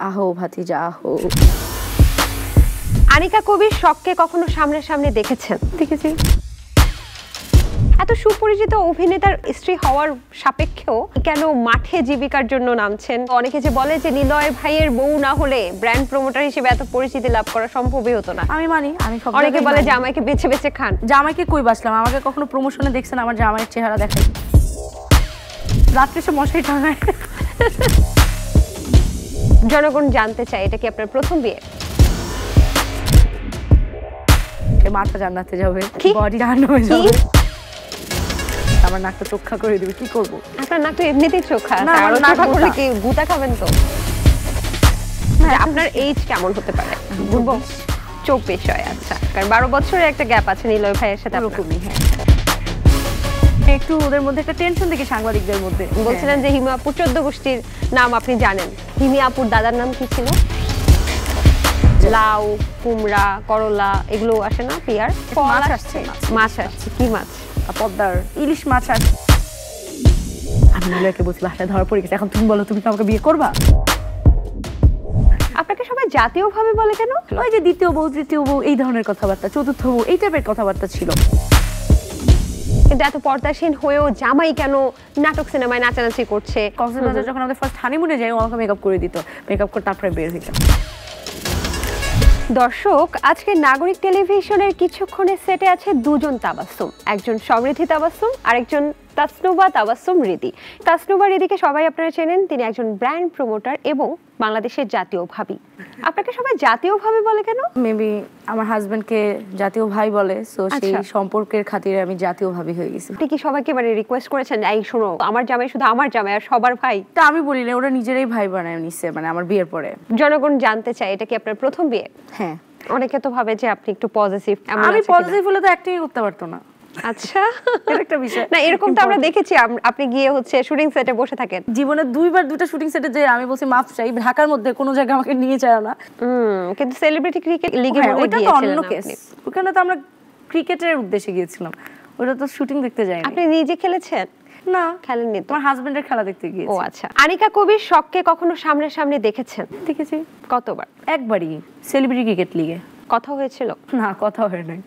আহো ভাতিজা আহো। আনিকা কবির শখকে কখনো সামনে সামনে দেখেছেন? দেখেছি। এত সুপরিচিত অভিনেতার স্ত্রী হওয়ার সাপেক্ষেও কেন মাঠে জীবিকার জন্য নামছেন? অনেকে যে বলে যে নিলয় ভাইয়ের বউ না হলে ব্র্যান্ড প্রমোটার হিসেবে এত পরিচিতি লাভ করা সম্ভবই হতো না। আমি মানি, আমি সব অনেকে বলে জামাইকে বেছে বেছে খান। জামাইকে কই বাসলাম? আমাকে কখনো প্রমোশনে দেখছেন আমার জামাইয়ের চেহারা দেখাই? রাত্রে সে মশাই টাঙায়। জনগণ জানতে চায় এটা কি আপনার প্রথম বিয়ে? মাথা জান্নাতে যাবে, কি? বডি জাহান্নামে যাবে। আমার নাকটা চোখা করে দিবে, কি করব? আপনার নাক তো এমনিতেই চোখা, না, আর আমার নাক চোখা করলে গোটা। কি গুতা খাবেন তো? আপনার এইজ কেমন হতে পারে? বলবো 24 হয়। আচ্ছা, কারণ 12 বছরের একটা গ্যাপ আছে নিলয় ভাইয়ের সাথে আপনার। ওরকমই, হ্যাঁ। একটু ওদের মধ্যে একটা টেনশন দেখি সাংবাদিকদের মধ্যে। বলছিলেন যে হিমা আপুর 14 গোষ্ঠীর নাম আপনি জানেন। হিমি আপুর দাদার নাম কি ছিল? লাউ, কুমড়া, করলা এগুলো আসে না? পিয়ার মাছ আসছে, মাছ আসছে। কি মাছ? পদ্মার ইলিশ মাছ আসছে। আমি নিলয়কে বলছি বাসায় ধরা পড়ে গেছে, এখন তুমি বলো তুমি কি আমাকে বিয়ে করবা? আপনাকে সবাই জাতীয়ভাবে বলে কেন? ওই যে দ্বিতীয় বউ, তৃতীয় বউ, এই ধরনের কথাবার্তা, চতুর্থ বউ, এই টাইপের কথাবার্তা ছিল। কিন্তু এত পর্দাসীন হয়েও জামাই কেন নাটক সিনেমায় নাচানাচি করছে? কক্সবাজার যখন আমাদের ফার্স্ট হানিমুনে যাই, ও আমাকে মেকআপ করে দিত, মেকআপ করে তারপরে বের হইতাম। দর্শক, আজকে নাগরিক টেলিভিশনের কিছুক্ষণের সেটে আছে দুজন তাবাসসুম, একজন সমৃদ্ধি তাবাসসুম আর একজন তাসনুবা তাবাসসুম রিদি। তাসনুবা রিদিকে সবাই আপনারা চেনেন, তিনি একজন ব্র্যান্ড প্রমোটার এবং বাংলাদেশের জাতীয় ভাবি। আপনাকে সবাই জাতীয় ভাবি বলে কেন? মেবি আমার হাজবেন্ডকে জাতীয় ভাই বলে, সো সেই আচ্ছা। সম্পর্কের খাতিরে আমি জাতীয় ভাবি হয়ে গেছি। আপনি কি সবাইকে মানে রিকোয়েস্ট করেছেন এই শোনো আমার জামাই শুধু আমার জামাই আর সবার ভাই? তা আমি বলি না, ওরা নিজেরাই ভাই বানায় নিচ্ছে, মানে আমার বিয়ের পরে। জনগণ জানতে চায় এটা কি আপনার প্রথম বিয়ে? হ্যাঁ। অনেকে তো ভাবে যে আপনি একটু পজিটিভ। আমি পজিটিভ হলে তো অ্যাক্টিং করতে পারতো না। আচ্ছা, এটা একটা বিষয় না এরকম তো আমরা দেখেছি, আপনি গিয়ে হচ্ছে শুটিং সেটে বসে থাকেন। জীবনে দুইবার দুটো শুটিং সেটে যে আমি বলছি মাফ চাই, ঢাকার মধ্যে কোনো জায়গায় আমাকে নিয়ে যায় না। কিন্তু সেলিব্রিটি ক্রিকেট লিগে ওটা তো অন্য কেস, ওখানে তো আমরা ক্রিকেটের উদ্দেশ্যে গিয়েছিলাম, ওটা তো শুটিং দেখতে যাইনি। আপনি নিজে খেলেছেন? না, খেলেননি তো? তোমার হাজবেন্ডের খেলা দেখতে ও গিয়েছি। আচ্ছা। আনিকা কবির শখকে কখনো সামনে সামনে দেখেছেন? দেখেছি। কতবার? একবারই, সেলিব্রিটি ক্রিকেট লিগে। কথা হয়েছিল? না, কথা হয় নাই।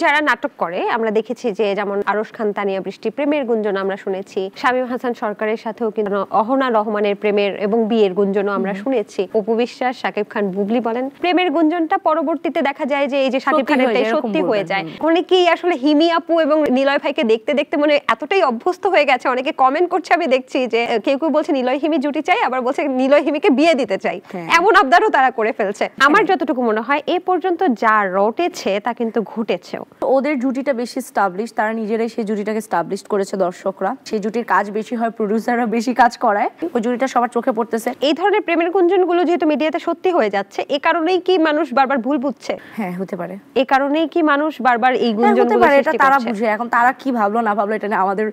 যারা নাটক করে আমরা দেখেছি যে যেমন আরশ খান, তানিয়া বৃষ্টি, প্রেমের গুঞ্জন আমরা শুনেছি। শামীম হাসান সরকারের সাথেও কিন্তু অহনা রহমানের প্রেমের এবং বিয়ের গুঞ্জনও আমরা শুনেছি। অপু বিশ্বাস, শাকিব খান, বুবলি বলেন প্রেমের গুঞ্জনটা পরবর্তীতে দেখা যায় যে এই যে শাকিব খানেরটাই সত্যি হয়ে যায়। অনেকেই আসলে হিমি আপু এবং নিলয় ভাইকে দেখতে দেখতে মানে এতটাই অভ্যস্ত হয়ে গেছে, অনেকে কমেন্ট করছে আমি দেখছি যে কেউ কেউ বলছে নিলয় হিমি জুটি চাই, আবার বলছে নিলয় হিমিকে বিয়ে দিতে চাই। এমন আবদারও তারা করে ফেলছে। আমার যতটুকু মনে হয় এ পর্যন্ত যা রটেছে তা কিন্তু ঘটেছে। ওদের জুটিটা বেশি স্টাবলিশ, তারা নিজেরাই সেই জুটিটাকে স্টাবলিশ করেছে। দর্শকরা সেই জুটির কাজ বেশি হয়, প্রোডিউসাররা বেশি কাজ করায়, ওই জুটিটা সবার চোখে পড়তেছে। এই ধরনের প্রেমের গুঞ্জনগুলো যেহেতু মিডিয়াতে সত্যি হয়ে যাচ্ছে, এই কারণেই কি মানুষ বারবার ভুল বুঝছে? হ্যাঁ, হতে পারে। এই কারণেই কি মানুষ বারবার এই গুঞ্জনগুলো এটা সৃষ্টি তারা করছে? বুঝে, এখন তারা কি ভাবলো না ভাবলো এটা নিয়ে আমাদের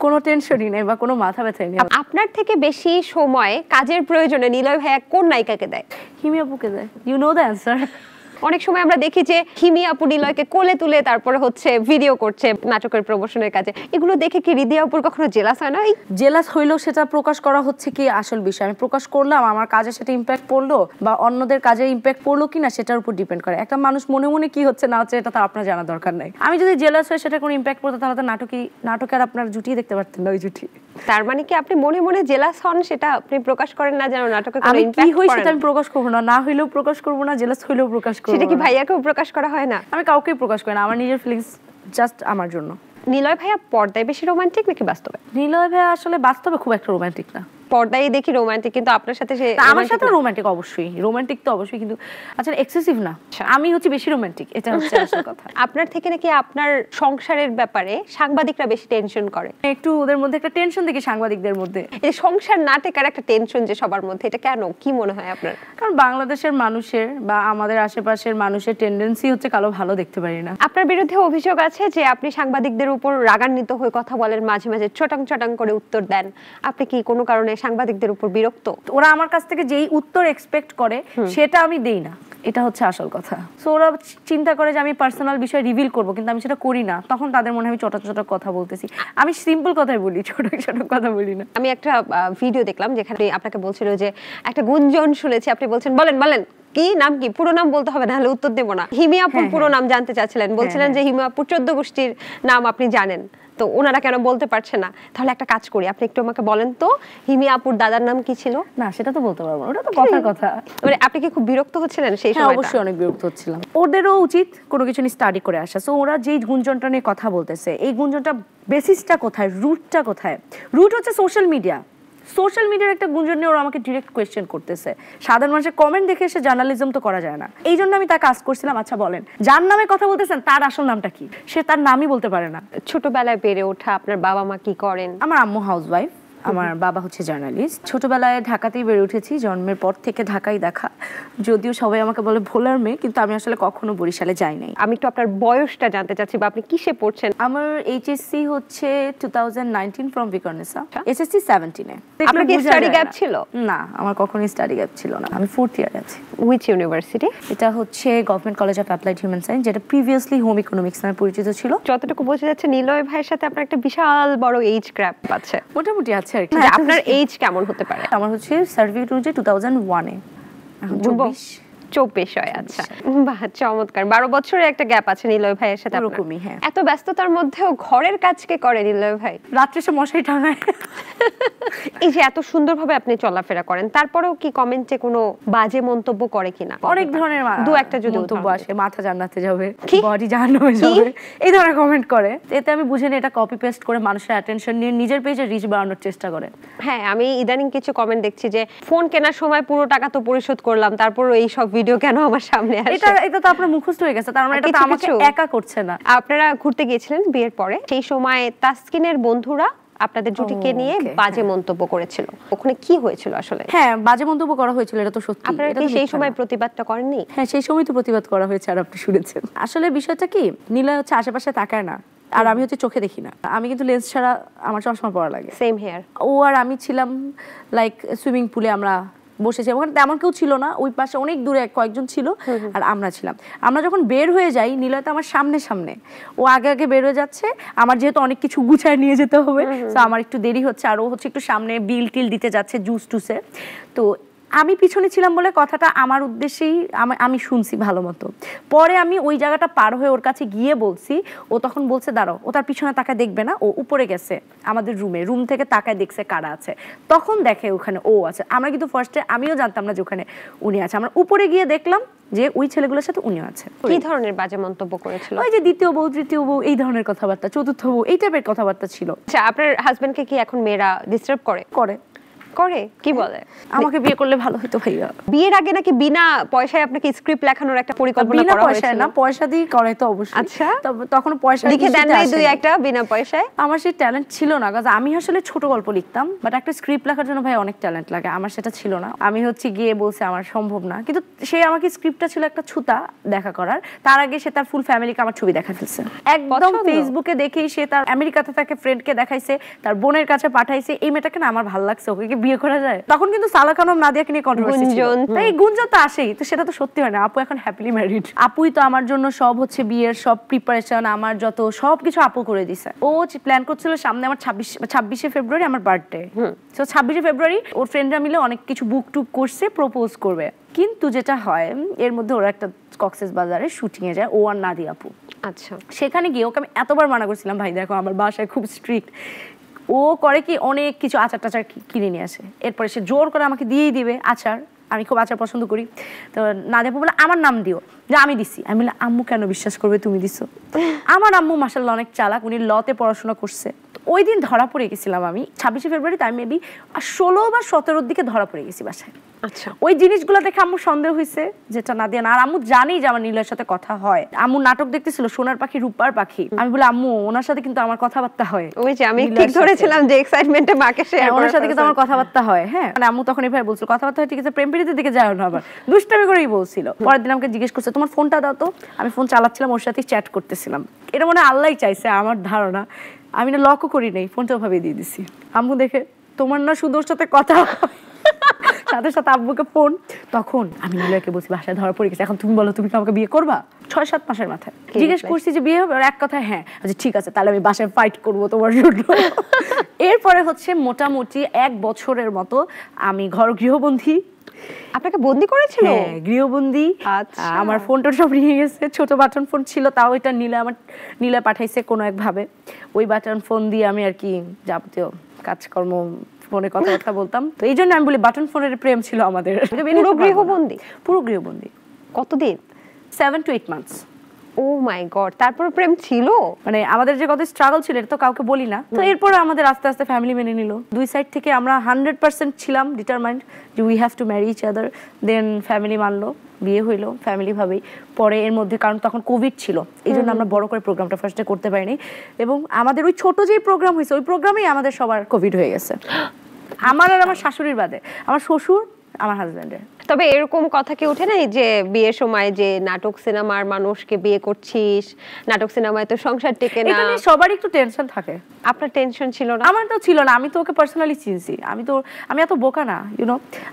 কোনো টেনশনই নেই বা কোনো মাথা ব্যথাই নেই। আপনার থেকে বেশি সময় কাজের প্রয়োজনে নিলয় ভাইয়া কোন নায়িকাকে দেয়? হিমি আপুকে দেয়। You know the answer. অনেক সময় আমরা দেখি যে হিমি আপু নিলয়কে কোলে তুলে তারপরে হচ্ছে ভিডিও করছে নাটকের প্রমোশনের কাজে। এগুলো দেখে কি রিদি আপুর কখনো জেলাস হয় না? জেলাস হইলেও সেটা প্রকাশ করা হচ্ছে কি আসল বিষয়। আমি প্রকাশ করলাম, আমার কাজে সেটা ইম্প্যাক্ট পড়লো বা অন্যদের কাজে ইম্প্যাক্ট পড়লো কিনা সেটার উপর ডিপেন্ড করে। একটা মানুষ মনে মনে কি হচ্ছে না হচ্ছে এটা তো আপনার জানা দরকার নাই। আমি যদি জেলাস হয়ে সেটা কোনো ইম্প্যাক্ট পড়তো তাহলে তো নাটকের আপনার জুটিয়ে দেখতে পারতেন না, ওই জুটি। তার মানে কি আপনি মনে মনে জেলাস হন, সেটা আপনি প্রকাশ করেন না যেন নাটকে কোনো আমি কি ইম্প্যাক্ট হই পড়ে সেটা না? আমি প্রকাশ করবো না, না হইলেও প্রকাশ করবো না, জেলাস হইলেও প্রকাশ করবো সেটা কি না। ভাইয়াকেও প্রকাশ করা হয় না? আমি কাউকেই প্রকাশ করি না, আমার নিজের ফিলিংস জাস্ট আমার জন্য। নিলয় ভাইয়া পর্দায় বেশি রোমান্টিক নাকি বাস্তবে? নিলয় ভাই আসলে বাস্তবে খুব একটা রোমান্টিক না। পর্দায় দেখি রোমান্টিক, কিন্তু আপনার সাথে সে আমার সাথে রোমান্টিক অবশ্যই, রোমান্টিক তো অবশ্যই, কিন্তু আচ্ছা এক্সেসিভ না। আমি হচ্ছে বেশি রোমান্টিক, এটা হচ্ছে আসল কথা। আপনার থেকে নাকি আপনার সংসারের ব্যাপারে সাংবাদিকরা বেশি টেনশন করে? একটু ওদের মধ্যে একটা টেনশন দেখি সাংবাদিকদের মধ্যে। এই সংসার না টেকার একটা টেনশন যে সবার মধ্যে, এটা কেন, কি মনে হয় আপনার? কারণ বাংলাদেশের মানুষের বা আমাদের আশেপাশের মানুষের টেন্ডেন্সি হচ্ছে কালো ভালো দেখতে পারি না। আপনার বিরুদ্ধে অভিযোগ আছে যে আপনি সাংবাদিকদের উপর রাগান্বিত হয়ে কথা বলেন, মাঝে মাঝে চটাং চটাং করে উত্তর দেন। আপনি কি কোনো কারণে সাংবাদিকদের উপর বিরক্ত? ওরা আমার কাছ থেকে যেই উত্তর এক্সপেক্ট করে সেটা আমি দেই না। এটা হচ্ছে আসল কথা। সো ওরা চিন্তা করে যে আমি পার্সোনাল বিষয় রিভিল করব, কিন্তু আমি সেটা করি না। তখন তাদের মনে হয় আমি ছোট ছোট কথা বলতেছি। আমি সিম্পল কথাই বলি, ছোট ছোট কথা বলি না। আমি একটা ভিডিও দেখলাম যেখানে আপনাকে বলছিল যে একটা গুঞ্জন শুনেছি, আপনি বলছেন বলেন বলেন কি নাম, কি পুরো নাম বলতে হবে, নাহলে উত্তর দেব না। হিমি আপুর পুরো নাম জানতে চাচ্ছিলেন, বলছিলেন যে হিমি আপুর 14 গোষ্ঠীর নাম আপনি জানেন, তো ওনারা কেন বলতে পারছে না। তাহলে একটা কাজ করি, আপনি একটু আমাকে বলেন তো হিমি আপুর দাদার নাম কি ছিল? না সেটা তো বলতে পারবো না, ওটা তো কথার কথা। মানে আপনি কি খুব বিরক্ত হচ্ছিলেন সেই হ্যাঁ সময়টা? অবশ্যই অনেক বিরক্ত হচ্ছিলাম। ওদেরও উচিত কোনো কিছু নিয়ে স্টাডি করে আসা। সো ওরা যেই গুঞ্জনটা নিয়ে কথা বলতেছে, এই গুঞ্জনটা বেসিসটা কোথায়, রুটটা কোথায়? রুট হচ্ছে সোশ্যাল মিডিয়া। সোশ্যাল মিডিয়ার একটা গুঞ্জন নিয়ে ওরা আমাকে ডিরেক্ট কোয়েশ্চেন করতেছে। সাধারণ মানুষের কমেন্ট দেখে এসে জার্নালিজম তো করা যায় না। এই জন্য আমি তাকে আস্ক করছিলাম, আচ্ছা বলেন যার নামে কথা বলতেছেন তার আসল নামটা কি? সে তার নামই বলতে পারে না। ছোটবেলায় বেড়ে ওঠা, আপনার বাবা মা কি করেন? আমার আম্মু হাউসওয়াইফ, আমার বাবা হচ্ছে জার্নালিস্ট। ছোটবেলায় ঢাকাতেই বেড়ে উঠেছি, জন্মের পর থেকে ঢাকাই দেখা। যদিও সবাই আমাকে বলে ভোলার মেয়ে, কিন্তু আমি আসলে কখনো বরিশালে যাই নাই। আমি একটু আপনার বয়সটা জানতে চাচ্ছি, বা আপনি কিসে পড়ছেন? আমার এইচএসসি হচ্ছে 2019 ফ্রম বিকর্নেসা, এসএসসি 17 এ। আপনার কি স্টাডি গ্যাপ ছিল? না, আমার কখনোই স্টাডি গ্যাপ ছিল না। আমি 4th ইয়ারে আছি। Which university? এটা হচ্ছে government college of applied human science, যেটা প্রিভিয়াসলি হোম ইকোনমিক্স নামে পরিচিত ছিল। যতটুকু বোঝা যাচ্ছে নিলয় ভাইয়ের সাথে আপনার একটা বিশাল বড় এইজ গ্যাপ আছে। মোটামুটি আছে আর কি। আপনার এইজ কেমন হতে পারে? আমার হচ্ছে সার্টিফিকেট অনুযায়ী 2001 এ, এখন 24 হয়। আচ্ছা, বাহ চমৎকার। 12 বছরের একটা গ্যাপ আছে নিলয় ভাইয়ের সাথে আপনার। এরকমই, হ্যাঁ। এত ব্যস্ততার মধ্যেও ঘরের কাজ কে করে নিলয় ভাই? রাত্রে সে মশারি টাঙায়। এই যে এত সুন্দরভাবে আপনি চলাফেরা করেন, তারপরেও কি কমেন্টে কোনো বাজে মন্তব্য করে কিনা? অনেক ধরনের দু একটা যদি মন্তব্য আসে, মাথা জান্নাতে যাবে, কি? বডি জাহান্নামে যাবে, এই ধরনের কমেন্ট করে। এতে আমি বুঝে নিই এটা কপি পেস্ট করে মানুষের অ্যাটেনশন নিয়ে নিজের পেজে রিচ বাড়ানোর চেষ্টা করে। হ্যাঁ, আমি ইদানিং কিছু কমেন্ট দেখছি যে ফোন কেনার সময় পুরো টাকা তো পরিশোধ করলাম, তারপরও এই সব ভিডিও কেন আমার সামনে আসে? এটা তো আপনার মুখস্থ হয়ে গেছে, তার মানে এটা তো কিছু আমাকে কিছু। একা করছে না। আপনারা ঘুরতে গিয়েছিলেন বিয়ের পরে, সেই সময় তাসকিনের বন্ধুরা আপনাদের জুটিকে নিয়ে okay, বাজে মন্তব্য করেছিল। ওখানে কি হয়েছিল আসলে? হ্যাঁ, বাজে মন্তব্য করা হয়েছিল, এটা তো সত্যি। আপনারা এটা কি তো সেই মিথ্যা সময় না। প্রতিবাদটা করেননি? হ্যাঁ, সেই সময় তো প্রতিবাদ করা হয়েছে, আর আপনি শুনেছেন। আসলে বিষয়টা কি, নীলা হচ্ছে আশেপাশে তাকায় না, আর আমি হচ্ছে চোখে দেখি না। আমি কিন্তু লেন্স ছাড়া আমার চশমা পরা লাগে। Same here. ও আর আমি ছিলাম লাইক সুইমিং পুলে, আমরা বসেছি, ওখানে তেমন কেউ ছিল না, ওই পাশে অনেক দূরে কয়েকজন ছিল, আর আমরা ছিলাম। আমরা যখন বের হয়ে যাই, নীলয় তো আমার সামনে সামনে, ও আগে আগে বের হয়ে যাচ্ছে। আমার যেহেতু অনেক কিছু গুছায় নিয়ে যেতে হবে, তো আমার একটু দেরি হচ্ছে, আর ও হচ্ছে একটু সামনে বিল টিল দিতে যাচ্ছে, জুস টুসে। তো আমি পিছনে ছিলাম বলে কথাটা আমার উদ্দেশ্যেই আমি শুনছি ভালো মতো। পরে আমি ওই জায়গাটা পার হয়ে ওর কাছে গিয়ে বলছি, ও তখন বলছে দাঁড়াও, ও তার পিছনে তাকায় দেখবে না, ও উপরে গেছে আমাদের রুম থেকে তাকায় দেখছে কারা আছে, তখন দেখে ওখানে ও আছে। আমরা কিন্তু ফার্স্টে আমিও জানতাম না যে ওখানে উনি আছে। আমরা উপরে গিয়ে দেখলাম যে ওই ছেলেগুলোর সাথে উনিও আছে। কি ধরনের বাজে মন্তব্য করেছিল? ওই যে দ্বিতীয় বউ, তৃতীয় বউ, এই ধরনের কথাবার্তা, চতুর্থ বউ, এই টাইপের কথাবার্তা ছিল। আচ্ছা, আপনার হাজবেন্ডকে কি এখন মেয়েরা ডিস্টার্ব করে? করে কি বলে? আমাকে বিয়ে করলে ভালো হতো ভাইয়া। বিয়ের আগে নাকি বিনা পয়সায় আপনাকে স্ক্রিপ্ট লেখানোর একটা পরিকল্পনা বিনা করা পয়সায় হয়েছিল? না, পয়সা দিয়ে করে তো অবশ্যই। আচ্ছা, তখন পয়সা লিখে দেন নাই দুই একটা বিনা পয়সায়? আমার সেই ট্যালেন্ট ছিল না, কারণ আমি আসলে ছোট গল্প লিখতাম, বাট একটা স্ক্রিপ্ট লেখার জন্য ভাই অনেক ট্যালেন্ট লাগে, আমার সেটা ছিল না। আমি হচ্ছে গিয়ে বলছে আমার সম্ভব না, কিন্তু সে আমাকে স্ক্রিপ্টটা ছিল একটা ছুতা দেখা করার। তার আগে সে তার ফুল ফ্যামিলিকে আমার ছবি দেখা ফেলছে, একদম ফেসবুকে দেখেই সে তার আমেরিকাতে থাকে ফ্রেন্ডকে দেখাইছে, তার বোনের কাছে পাঠাইছে। এই মেয়েটাকে না আমার ভালো লাগছে, ওকে কি বিয়ে করা যায়? তখন কিন্তু সালা খানম নাদিয়াকে নিয়ে কন্ট্রোভার্সি ছিল, তাই গুঞ্জন তো আসেই, তো সেটা তো সত্যি হয় না। আপু এখন হ্যাপিলি ম্যারিড, আপুই তো আমার জন্য সব হচ্ছে বিয়ের সব প্রিপারেশন, আমার যত সবকিছু আপু করে দিছে। ও প্ল্যান করছিল সামনে আমার 26শে ফেব্রুয়ারি আমার বার্থডে, তো 26শে ফেব্রুয়ারি ওর ফ্রেন্ডরা মিলে অনেক কিছু বুক টুক করছে, প্রপোজ করবে। কিন্তু যেটা হয়, এর মধ্যে ওরা একটা কক্সবাজারে শুটিং এ যায়, ও আর নাদিয়া আপু। আচ্ছা, সেখানে গিয়ে ওকে আমি এতবার মানা করছিলাম, ভাই দেখো আমার বাসায় খুব স্ট্রিক্ট। ও করে কি অনেক কিছু আচার টাচার কিনে নিয়ে আসে, এরপরে সে জোর করে আমাকে দিয়েই দিবে আচার। আমি খুব আচার পছন্দ করি, তো নাদিয়া বলে আমার নাম দিও, যে আমি দিছি। আমি বলে আম্মু কেন বিশ্বাস করবে তুমি দিছো? আমার আম্মু মাশাআল্লাহ অনেক চালাক, উনি লতে পড়াশোনা করছে। ওই দিন ধরা পড়ে গেছিলাম আমি 26শে ফেব্রুয়ারি, তাই মেবি 16 বা 17-র দিকে ধরা পড়ে গেছি বাসায়। আচ্ছা, ওই জিনিসগুলো দেখে আম্মু সন্দেহ হয়েছে যেটা নাদিয়া না। আর আম্মু জানি যে আমার নীলের সাথে কথা হয়। আম্মু নাটক দেখতেছিল সোনার পাখি রূপার পাখি, আমি বলে আম্মু ওনার সাথে কিন্তু আমার কথাবার্তা হয়। ওই যে আমি ঠিক ধরেছিলাম যে এক্সাইটমেন্টে মাকে শেয়ার করার, ওনার সাথে কিন্তু আমার কথাবার্তা হয়। হ্যাঁ, মানে আম্মু তখন এভাবে বলছিল কথাবার্তা হয় ঠিক আছে, প্রেম প্রীতির দিকে যাও না, আবার দুষ্টামি করেই বলছিল। পরের দিন আমাকে জিজ্ঞেস করছে তোমার ফোনটা দাও তো। আমি ফোন চালাচ্ছিলাম, ওর সাথে চ্যাট করতেছিলাম। এটা মনে আল্লাহই চাইছে, আমার ধারণা। আমি না লকও করি নাই, ফোনটা ওভাবে দিয়ে দিছি। আম্মু দেখে তোমার না শুধু ওর সাথে কথা সাথে সাথে আব্বুকে ফোন। তখন আমি নিলয়কে বলছি বাসায় ধরা পড়ে গেছে, এখন তুমি বলো তুমি কি আমাকে বিয়ে করবা? 6-7 মাসের মাথায় জিজ্ঞেস করছি যে বিয়ে হবে, আর এক কথা হ্যাঁ, ঠিক আছে তাহলে আমি বাসায় ফাইট করবো তোমার জন্য। এরপরে হচ্ছে মোটামুটি 1 বছরের মতো আমি গৃহবন্দী। আপনাকে বন্দি করেছিল? হ্যাঁ, গৃহবন্দী। আচ্ছা। আমার ফোনটা সব নিয়ে গেছে, ছোট বাটন ফোন ছিল, তাও এটা নীলা পাঠাইছে কোনো একভাবে। ওই বাটন ফোন দিয়ে আমি আর কি যাবতীয় কাজকর্ম ফোনে কথাবার্তা বলতাম। তো এই জন্য আমি বলি বাটন ফোনের প্রেম ছিল আমাদের। পুরো গৃহবন্দী? পুরো গৃহবন্দী। কতদিন? 7 to 8 months। Oh my god, তারপর প্রেম ছিল? মানে আমাদের যে কত স্ট্রাগল ছিল এটা তো কাউকে বলি না। তো এরপর আমাদের আস্তে আস্তে ফ্যামিলি মেনে নিল। দুই সাইড থেকে আমরা 100% ছিলাম ডিটারমাইন্ড যে we have to marry each other. Then family মানলো, বিয়ে হইলো ফ্যামিলি ভাবেই। পরে এর মধ্যে কারণ তখন কোভিড ছিল, এই জন্য আমরা বড় করে প্রোগ্রামটা ফার্স্টে করতে পারিনি, এবং আমাদের ওই ছোট যেই প্রোগ্রাম হয়েছে ওই প্রোগ্রামেই আমাদের সবার কোভিড হয়ে গেছে, আমার আর আমার শাশুড়ির বাদে, আমার শ্বশুর আমার হাজবেন্ডের। তবে এরকম কথা কি ওঠে নাই যে বিয়ের সময় যে নাটক সিনেমার মানুষকে বিয়ে করছিস, নাটক সিনেমায় তো সংসার টেকে না? এটা নিয়ে সবারই একটু টেনশন থাকে। আপনার টেনশন ছিল না? আমার তো ছিল না, আমি তো ওকে পার্সোনালি চিনছি, আমি এত বোকা না,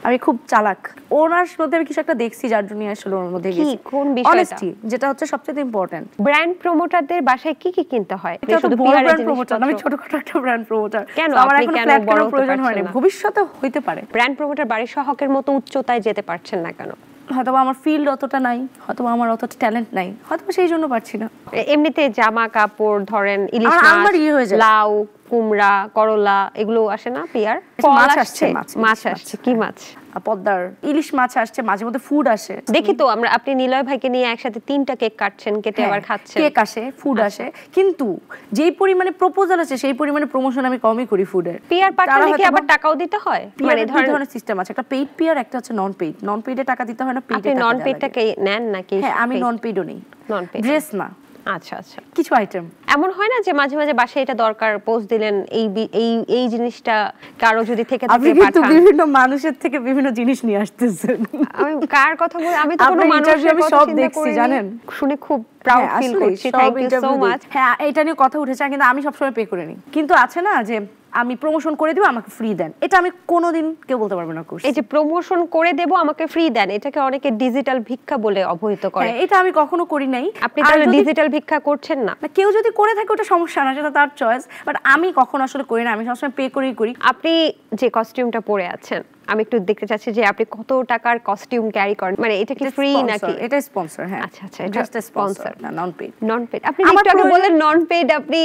আমি খুব চালাক। ওনার মধ্যে আমি কিছু একটা দেখছি যার জন্য আসলে ওর মধ্যে গেছি। কোন বিষয়টা? অনেস্টি, যেটা হচ্ছে সবচেয়ে ইম্পর্টেন্ট। ব্র্যান্ড প্রমোটারদের বাসায় কি কি কিনতে হয়? শুধু বড় ব্র্যান্ড প্রমোটার, আমি ছোটখাটো একটা ব্র্যান্ড প্রমোটার। কেন আমার আপনি এখন কেন ফ্ল্যাট বড় কেনার প্রয়োজন হয়নি, ভবিষ্যতে হইতে পারে। ব্র্যান্ড প্রমোটার বাড়ির সহকের মতো উচ্চতায় যেতে পারছেন না কেন? হয়তো আমার ফিল্ড অতটা নাই, হয়তো আমার অতটা ট্যালেন্ট নাই, হয়তো সেই জন্য পারছি না। এমনিতে জামা কাপড় ধরেন, ইলিশ আমার ইয়ে হয়ে মাছ, যায়। লাউ, কুমড়া, করলা, এগুলো আসে না পিয়ার? মাছ আসছে, মাছ আসছে। কি মাছ? পদ্মার ইলিশ মাছ আসছে, মাঝে মধ্যে ফুড আসে। দেখি তো আপনি নিলয় ভাইকে নিয়ে একসাথে 3টা কেক কাটছেন, কেটে আবার খাচ্ছেন। কেক আসে, ফুড আসে, কিন্তু যেই পরিমাণে প্রপোজাল আছে সেই পরিমাণে প্রমোশন আমি কমই করি ফুডের। পিয়ার পাঠালে কি আবার টাকাও দিতে হয়? মানে ধরনের সিস্টেম আছে, একটা পেইড পিয়ার, একটা হচ্ছে নন পেইড। নন পেইডে টাকা দিতে হয় না, পেইডে আপনি নন পেইডটাকে নেন নাকি? হ্যাঁ, আমি নন পেইডও নেই। নন পেইড ড্রেস না, আচ্ছা আচ্ছা, কিছু আইটেম। এমন হয় না যে মাঝে মাঝে বাসায় এটা দরকার, পোস্ট দিলেন এই জিনিসটা কারো যদি থেকে থাকে পাঠান? বিভিন্ন মানুষের থেকে বিভিন্ন জিনিস নিয়ে আসতেছেন। আমি কার কথা বলি? আমি তো কোনো মানুষের কথা সব চিন্তা দেখছি করিনি। জানেন, শুনে খুব প্রাউড ফিল করছি। Thank you so much. হ্যাঁ, এটা নিয়ে কথা উঠেছে, কিন্তু আমি সবসময় পে করে নিই। কিন্তু আছে না যে আমি প্রমোশন করে দিব আমাকে ফ্রি দেন, এটা আমি কোনোদিন কেউ বলতে পারবো না। এই যে প্রমোশন করে দেব আমাকে ফ্রি দেন, এটাকে অনেকে ডিজিটাল ভিক্ষা বলে অবহিত করে। এটা আমি কখনো করি নাই। আপনি তাহলে ডিজিটাল ভিক্ষা করছেন না? কেউ যদি করে থাকে ওটা সমস্যা না, সেটা তার চয়েস, বাট আমি কখনো আসলে করি না, আমি সবসময় পে করেই করি। আপনি যে কস্টিউমটা পরে আছেন, আমি একটু দেখতে চাচ্ছি যে আপনি কত টাকার কস্টিউম ক্যারি করেন, মানে এটা কি ফ্রি নাকি? এটা স্পন্সর। হ্যাঁ, আচ্ছা আচ্ছা, এটা স্পন্সর না, নন পেইড। নন পেইড। আপনি একটু আগে বললেন নন পেইড, আপনি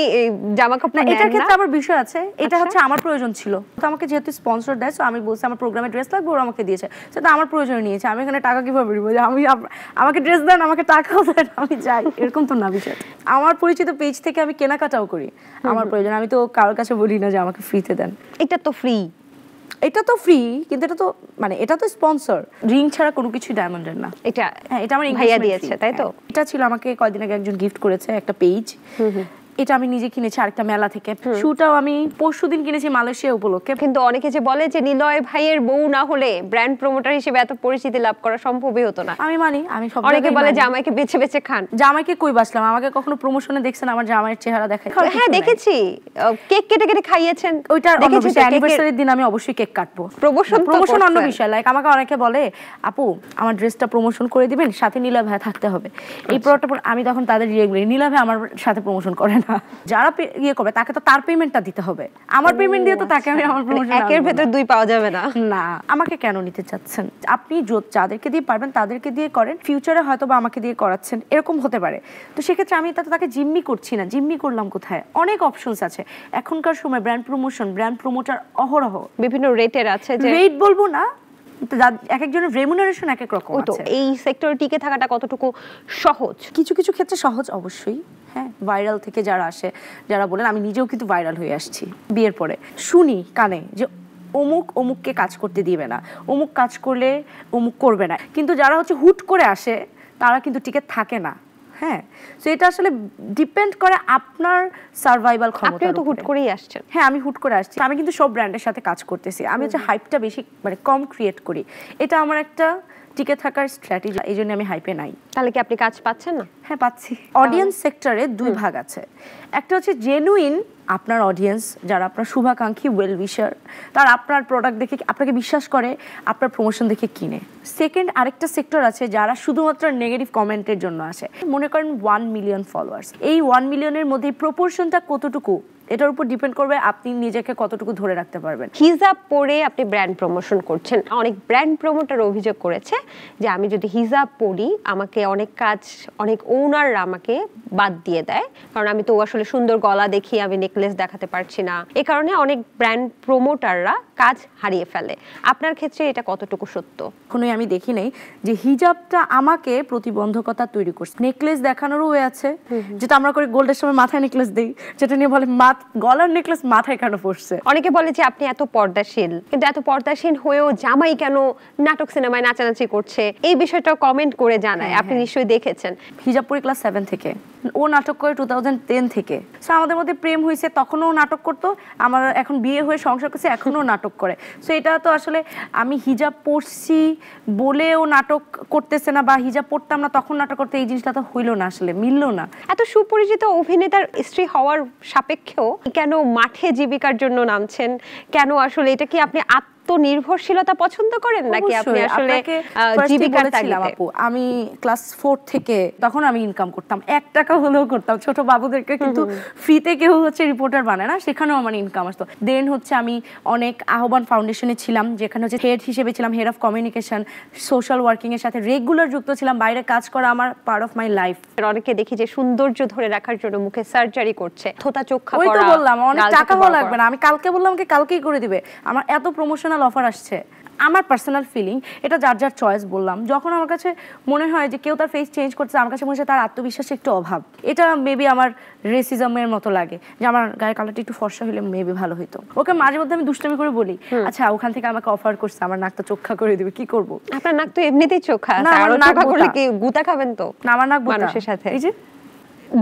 জামা কাপড় নেন না? এটার ক্ষেত্রে আবার বিষয় আছে, এটা হচ্ছে আমার প্রয়োজন ছিল, তো আমাকে যেহেতু স্পন্সর দেয়, সো আমি বলছি আমার প্রোগ্রামে ড্রেস লাগবে, ওরা আমাকে দিয়েছে, সেটা আমার প্রয়োজনে নিয়েছে। আমি এখানে টাকা কিভাবে দিব যে আমাকে ড্রেস দেন, আমাকে টাকাও দেন, আমি যাই, এরকম তো না বিষয়। আমার পরিচিত পেজ থেকে আমি কেনাকাটাও করি আমার প্রয়োজন, আমি তো কারোর কাছে বলি না যে আমাকে ফ্রিতে দেন। এটা তো ফ্রি, এটা তো ফ্রি, কিন্তু এটা তো মানে এটা তো স্পন্সর, রিং ছাড়া কোনো কিছু ডায়মন্ডের না। এটা হ্যাঁ, এটা আমার ভাইয়া দিয়েছে, তাই তো? এটা ছিল আমাকে কয়েকদিন আগে একজন গিফট করেছে, একটা পেজ। এটা আমি নিজে কিনেছি আরেকটা মেলা থেকে। শুটাও আমি পরশুদিন কিনেছি মালয়েশিয়া উপলক্ষে। কিন্তু অনেকে যে বলে যে নিলয় ভাইয়ের বউ না হলে ব্র্যান্ড প্রমোটার হিসেবে এত পরিচিতি লাভ করা সম্ভবই হতো না। আমি মানি, আমি সব অনেকে বলে জামাইকে বেছে বেছে খান। জামাইকে কই বাসলাম? আমাকে কখনো প্রমোশনে দেখছেন আমার জামাইয়ের চেহারা দেখায়? হ্যাঁ দেখেছি, কেক কেটে কেটে খাইয়েছেন। ওইটা অ্যানিভার্সারির দিন আমি অবশ্যই কেক কাটবো। প্রমোশন অন্য বিষয়। লাইক আমাকে অনেকে বলে আপু আমার ড্রেসটা প্রমোশন করে দিবেন, সাথে নীলা ভাই থাকতে হবে। এই প্রোডাক্টটা আমি তখন তাদের রিয়েক্ট করি, নীলা ভাই আমার সাথে প্রমোশন করে না। যারা ইয়ে করবে তাকে তো তার পেমেন্টটা দিতে হবে, আমার পেমেন্ট দিয়ে তো তাকে আমি আমার প্রমোশন। একের ভেতর দুই পাওয়া যাবে না। না, আমাকে কেন নিতে চাচ্ছেন? আপনি যাদেরকে দিয়ে পারবেন তাদেরকে দিয়ে করেন, ফিউচারে হয়তো বা আমাকে দিয়ে করাচ্ছেন, এরকম হতে পারে। তো সেক্ষেত্রে আমি তাকে জিম্মি করছি না। জিম্মি করলাম কোথায়? অনেক অপশনস আছে এখনকার সময়। ব্র্যান্ড প্রমোশন, ব্র্যান্ড প্রমোটার অহরহ, বিভিন্ন রেটের আছে, যে রেট বলবো না, এক একজনের রেমুনারেশন এক এক রকম আছে। এই সেক্টরে টিকে থাকাটা কতটুকু সহজ? কিছু কিছু ক্ষেত্রে সহজ অবশ্যই। হ্যাঁ, ভাইরাল থেকে যারা আসে, যারা বলেন, আমি নিজেও কিন্তু ভাইরাল হয়ে আসছি বিয়ের পরে, শুনি কানে যে অমুককে কাজ করতে দিবে না, অমুক কাজ করলে অমুক করবে না। কিন্তু যারা হচ্ছে হুট করে আসে তারা কিন্তু টিকে থাকে না। হ্যাঁ, তো এটা আসলে ডিপেন্ড করে আপনার সার্ভাইভাল ক্ষমতা। আপনিও তো হুট করেই আসছেন। হ্যাঁ, আমি হুট করে আসছি। আমি কিন্তু সব ব্র্যান্ডের সাথে কাজ করতেছি। আমি হচ্ছে হাইপটা বেশি মানে কম ক্রিয়েট করি, এটা আমার একটা টিকে থাকার স্ট্র্যাটেজি। এই জন্য আমি হাইপে নাই। তাহলে কি আপনি কাজ পাচ্ছেন না? হ্যাঁ, পাচ্ছি। অডিয়েন্স সেক্টরে দুই ভাগ আছে, একটা হচ্ছে জেনুইন আপনার অডিয়েন্স যারা আপনার শুভাকাঙ্ক্ষী ওয়েল উইশার তারা আপনার প্রোডাক্ট দেখে আপনাকে বিশ্বাস করে, আপনার প্রমোশন দেখে কিনে। সেকেন্ড আরেকটা সেক্টর আছে যারা শুধুমাত্র নেগেটিভ কমেন্টের জন্য আসে। মনে করেন 1 মিলিয়ন ফলোয়ার্স, এই 1 মিলিয়নের মধ্যে প্রপোর্শনটা কতটুকু এটার উপর ডিপেন্ড করবে আপনি নিজেকে কতটুকু ধরে রাখতে পারবেন। হিজাব পরে আপনি ব্র্যান্ড প্রমোশন করছেন, অনেক ব্র্যান্ড প্রমোটার অভিযোগ করেছে যে আমি যদি হিজাব পরি আমাকে অনেক কাজ, অনেক ওনাররা আমাকে বাদ দিয়ে দেয়, কারণ আমি তো আসলে সুন্দর গলা দেখি আমি নেকলেস দেখাতে পারছি না। এই কারণে অনেক ব্র্যান্ড প্রমোটাররা কাজ হারিয়ে ফেলে। আপনার ক্ষেত্রে এটা কতটুকু সত্য? এখনোই আমি দেখি নাই যে হিজাবটা আমাকে প্রতিবন্ধকতা তৈরি করছে। নেকলেস দেখানোরও ওয়ে আছে, যেটা আমরা করি গোল্ডের সময় মাথায় নেকলেস দেই, যেটা নিয়ে বলে গলার নেকলেস মাথায় কেন পড়ছে। অনেকে বলে যে আপনি এত পর্দাশীল, কিন্তু এত পর্দাশীল হয়েও জামাই কেন নাটক সিনেমায় নাচানাচি করছে, এই বিষয়টা কমেন্ট করে জানায়। আপনি নিশ্চয়ই দেখেছেন। হিজাব পরি ক্লাস 7 থেকে, ও নাটক করে 2010 থেকে। সো আমাদের মধ্যে প্রেম হয়েছে, তখনও নাটক করতো, আমার এখন বিয়ে হয়ে সংসার করছে, এখনও নাটক করে। সো এটা তো আসলে আমি হিজাব পরছি বলেও নাটক করতেছে না, বা হিজাব পরতাম না তখন নাটক করতে, এই জিনিসটা তো হইলো না, আসলে মিললো না। এত সুপরিচিত অভিনেতার স্ত্রী হওয়ার সাপেক্ষেও কেন মাঠে জীবিকার জন্য নামছেন? কেন আসলে এটা কি আপনি আত্মনির্ভরশীলতা পছন্দ করেন নাকি আপনি আসলে জীবিকার তাগিদে? আপু আমি ক্লাস 4 থেকে তখন আমি ইনকাম করতাম, 1 টাকা হলেও করতাম। ছোট বাবুদেরকে কিন্তু ফ্রিতে কেউ রিপোর্টার বানায় না, সেখানেও আমার ইনকাম আসতো। দেন আমি অনেক আহ্বান ফাউন্ডেশনে ছিলাম, যেখানে হেড হিসেবে ছিলাম, head of communication, social working এর সাথে রেগুলার যুক্ত ছিলাম। বাইরে কাজ করা আমার পার্ট অফ মাই লাইফ। অনেকে দেখি যে সৌন্দর্য ধরে রাখার জন্য মুখে সার্জারি করছে, থোতা চোখা করা। ওই তো বললাম অনেক টাকাও লাগবে না, আমি কালকে বললাম কি কালকেই করে দিবে। আমার এত প্রমোশনাল অফার আসছে। আমার পার্সোনাল ফিলিং, এটা যার যার চয়েস বললাম। যখন আমার কাছে মনে হয় যে কেউ তার ফেস চেঞ্জ করছে, আমার কাছে মনে হয় তার আত্মবিশ্বাসের একটু অভাব। এটা মেবি আমার রেসিজমের মতো লাগে, যে আমার গায়ের কালারটা একটু ফর্সা হলে মেবি ভালো হইতো। ওকে মাঝে মধ্যে আমি দুষ্টামি করে বলি, আচ্ছা ওখান থেকে আমাকে অফার করছে, আমার নাকটা চোখা করে দিবে, কি করব? আপনার নাক তো এমনিতেই চোখা, না, আরো নাক চোখা করলে বোঁতা। কি গুতা খাবেন? তো না, আমার নাক বোঁতা। মানুষের সাথে এই যে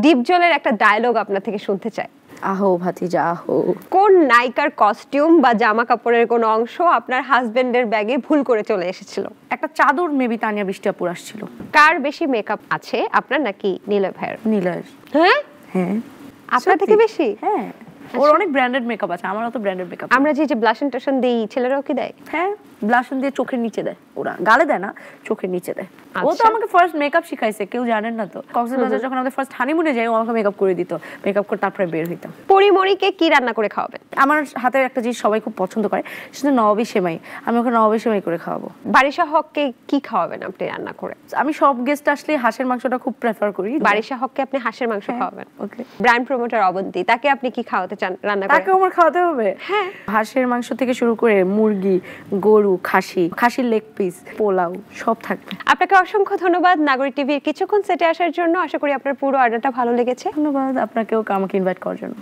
ডিপ জলের একটা ডায়লগ আপনার থেকে শুনতে চাই। আহো ভাতিজা আহো। কোন নায়িকার কস্টিউম বা জামা কাপড়ের কোন অংশ আপনার হাজবেন্ডের ব্যাগে ভুল করে চলে এসেছিল? একটা চাদর মেবি তানিয়া বৃষ্টি আপুর আসছিল। কার বেশি মেকআপ আছে, আপনার নাকি নীলয় ভাইয়ের? নীলয়ের। হ্যাঁ হ্যাঁ, আপনার থেকে বেশি? হ্যাঁ, ওর অনেক ব্র্যান্ডেড মেকআপ আছে, আমার অত ব্র্যান্ডেড মেকআপ। আমরা যে ব্লাশন টাশন দেই, ছেলেরাও কি দেয়? হ্যাঁ, ব্লাশন দিয়ে চোখের নিচে দেয়, ওরা গালে দেয় না, চোখের নিচে দেয়। ও তো আচ্ছা। আমাকে ফার্স্ট মেকআপ শিখাইছে, কেউ জানেন না তো। কক্সবাজার যখন আমাদের ফার্স্ট হানিমুনে যাই, ও আমাকে মেকআপ করে দিত, মেকআপ করে তারপরে বের হইতাম। পরিমণিকে কি রান্না করে খাওয়াবেন? আমার হাতের একটা জিনিস সবাই খুব পছন্দ করে, সেটা নবাবী সেমাই। আমি ওকে নবাবী সেমাই করে খাওয়াবো। বারিশা হককে কি খাওয়াবেন আপনি রান্না করে? আমি সব গেস্ট আসলে হাঁসের মাংসটা খুব প্রেফার করি। বারিশা হককে আপনি হাঁসের মাংস খাওয়াবেন? ওকে। ব্র্যান্ড প্রমোটার অবন্তী, তাকে আপনি কি খাওয়াতে চান রান্না করে? তাকে আমার খাওয়াতে হবে। হ্যাঁ, হাঁসের মাংস থেকে শুরু করে মুরগি, গরু, খাসির লেগ পিস, পোলাও সব থাকবে। আপনাকে অসংখ্য ধন্যবাদ নাগরিক টিভির কিছুক্ষণ সেটে আসার জন্য। আশা করি আপনার পুরো আড্ডাটা ভালো লেগেছে। ধন্যবাদ আপনাকেও আমাকে ইনভাইট করার জন্য।